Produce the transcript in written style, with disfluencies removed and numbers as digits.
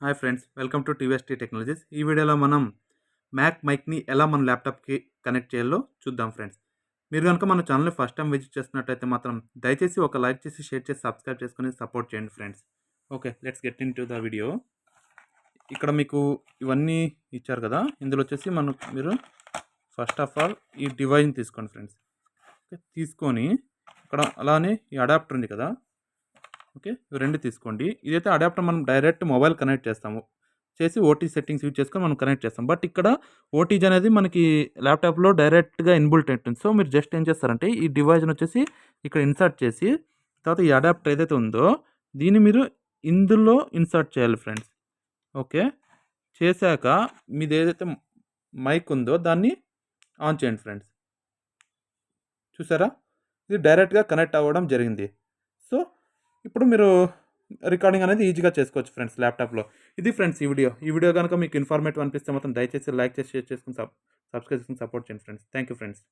Hi friends, welcome to TVST technologies. ఈ వీడియోలో మనం మ్యాక్ మైక్ని ఎలా మన ల్యాప్టాప్కి కనెక్ట్ చేయాలో చూద్దాం ఫ్రెండ్స్. మీరు కనుక మన ఛానల్ని ఫస్ట్ టైం విజిట్ చేస్తున్నట్టయితే మాత్రం దయచేసి ఒక లైక్ చేసి, షేర్ చేసి, సబ్స్క్రైబ్ చేసుకుని సపోర్ట్ చేయండి friends. Okay, let's get in to the video. ఇక్కడ మీకు ఇవన్నీ ఇచ్చారు కదా, ఇందులో వచ్చేసి మీరు ఫస్ట్ ఆఫ్ ఆల్ ఈ డివైస్ని తీసుకోండి ఫ్రెండ్స్. ఓకే, తీసుకొని ఇక్కడ అలానే ఈ అడాప్టర్ ఉంది కదా, ఓకే, ఇవి రెండు తీసుకోండి. ఇదైతే అడాప్టర్ మనం డైరెక్ట్ మొబైల్ కనెక్ట్ చేస్తాము, చేసి ఓటీ సెట్టింగ్స్ యూజ్ చేసుకొని మనం కనెక్ట్ చేస్తాం. బట్ ఇక్కడ ఓటీజీ అనేది మనకి ల్యాప్టాప్లో డైరెక్ట్గా ఇన్బుల్ట్ ఉంటుంది. సో మీరు జస్ట్ ఏం చేస్తారంటే ఈ డివైజ్ని వచ్చేసి ఇక్కడ ఇన్సర్ట్ చేసి, తర్వాత ఈ అడాప్టర్ ఏదైతే ఉందో దీన్ని మీరు ఇందులో ఇన్సర్ట్ చేయాలి ఫ్రెండ్స్. ఓకే, చేశాక మీది ఏదైతే మైక్ ఉందో దాన్ని ఆన్ చేయండి ఫ్రెండ్స్. చూసారా, ఇది డైరెక్ట్గా కనెక్ట్ అవ్వడం జరిగింది. సో ఇప్పుడు మీరు రికార్డింగ్ అనేది ఈజీగా చేసుకోవచ్చు ఫ్రెండ్స్ ల్యాప్టాప్లో. ఇది ఫ్రెండ్స్ ఈ వీడియో కనుక మీకు ఇన్ఫర్మేటివ్ అనిపిస్తే మాత్రం దయచేసి లైక్ చేసి, షేర్ చేసుకుని, సబ్స్క్రైబ్ చేసుకుని సపోర్ట్ చేయండి ఫ్రెండ్స్. Thank you friends.